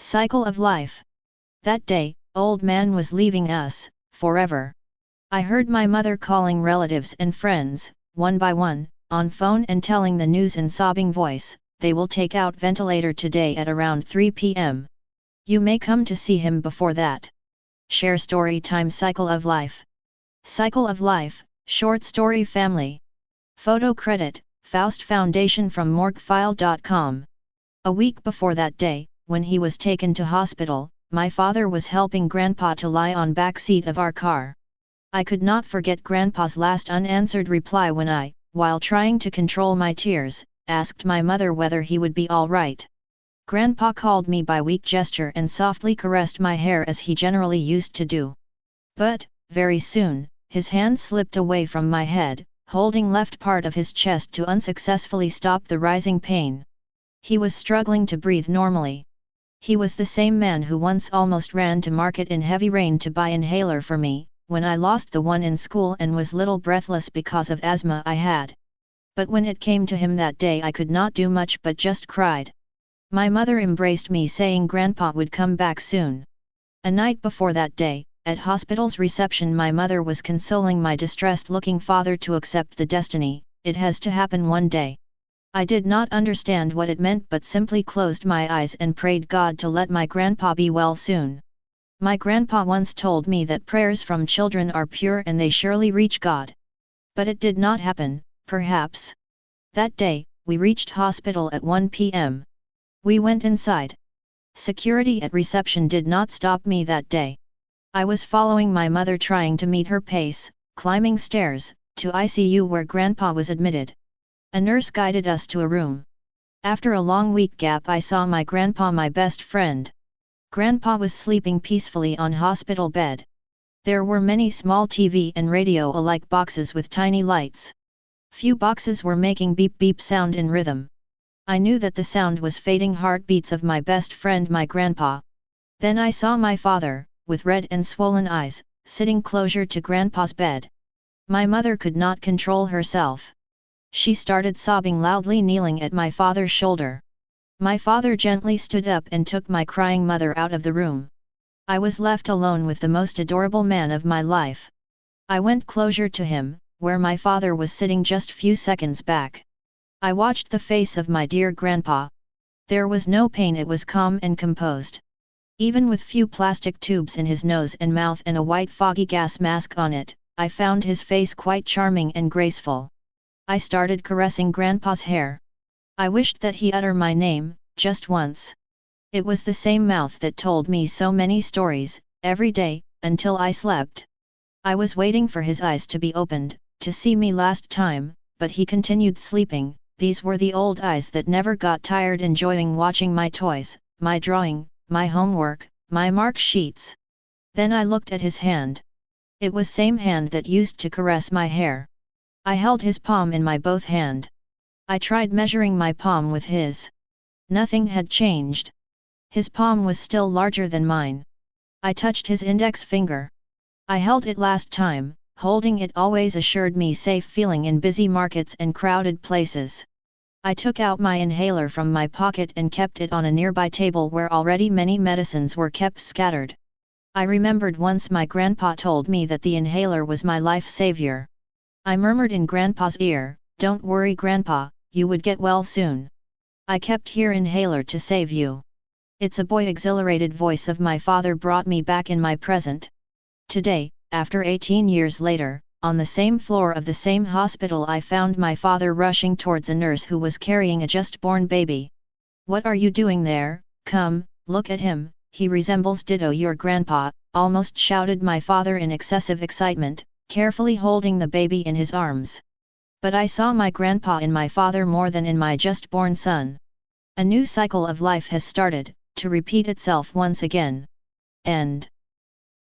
Cycle of life. That day, old man was leaving us, forever. I heard my mother calling relatives and friends, one by one, on phone and telling the news in sobbing voice, they will take out ventilator today at around 3 p.m. You may come to see him before that. Share story time. Cycle of life. Cycle of life, short story family. Photo credit, Faust Foundation from morguefile.com. A week before that day, when he was taken to hospital, my father was helping Grandpa to lie on back seat of our car. I could not forget Grandpa's last unanswered reply when I, while trying to control my tears, asked my mother whether he would be all right. Grandpa called me by weak gesture and softly caressed my hair as he generally used to do. But, very soon, his hand slipped away from my head, holding left part of his chest to unsuccessfully stop the rising pain. He was struggling to breathe normally. He was the same man who once almost ran to market in heavy rain to buy inhaler for me, when I lost the one in school and was little breathless because of asthma I had. But when it came to him that day I could not do much but just cried. My mother embraced me saying Grandpa would come back soon. A night before that day, at hospital's reception my mother was consoling my distressed-looking father to accept the destiny, it has to happen one day. I did not understand what it meant but simply closed my eyes and prayed God to let my grandpa be well soon. My grandpa once told me that prayers from children are pure and they surely reach God. But it did not happen, perhaps. That day, we reached hospital at 1 p.m. We went inside. Security at reception did not stop me that day. I was following my mother trying to meet her pace, climbing stairs, to ICU where Grandpa was admitted. A nurse guided us to a room. After a long week gap I saw my grandpa, my best friend. Grandpa was sleeping peacefully on hospital bed. There were many small TV and radio-alike boxes with tiny lights. Few boxes were making beep-beep sound in rhythm. I knew that the sound was fading heartbeats of my best friend, my grandpa. Then I saw my father, with red and swollen eyes, sitting closer to Grandpa's bed. My mother could not control herself. She started sobbing loudly, kneeling at my father's shoulder. My father gently stood up and took my crying mother out of the room. I was left alone with the most adorable man of my life. I went closer to him, where my father was sitting just few seconds back. I watched the face of my dear grandpa. There was no pain, it was calm and composed. Even with few plastic tubes in his nose and mouth and a white foggy gas mask on it, I found his face quite charming and graceful. I started caressing Grandpa's hair. I wished that he utter my name, just once. It was the same mouth that told me so many stories, every day, until I slept. I was waiting for his eyes to be opened, to see me last time, but he continued sleeping. These were the old eyes that never got tired enjoying watching my toys, my drawing, my homework, my mark sheets. Then I looked at his hand. It was same hand that used to caress my hair. I held his palm in my both hand. I tried measuring my palm with his. Nothing had changed. His palm was still larger than mine. I touched his index finger. I held it last time. Holding it always assured me safe feeling in busy markets and crowded places. I took out my inhaler from my pocket and kept it on a nearby table where already many medicines were kept scattered. I remembered once my grandpa told me that the inhaler was my life savior. I murmured in Grandpa's ear, "Don't worry Grandpa, you would get well soon. I kept here inhaler to save you." It's a boy exhilarated voice of my father brought me back in my present. Today, after 18 years later, on the same floor of the same hospital I found my father rushing towards a nurse who was carrying a just-born baby. "What are you doing there? Come, look at him, he resembles ditto your grandpa," almost shouted my father in excessive excitement, carefully holding the baby in his arms. But I saw my grandpa in my father more than in my just-born son. A new cycle of life has started, to repeat itself once again. End.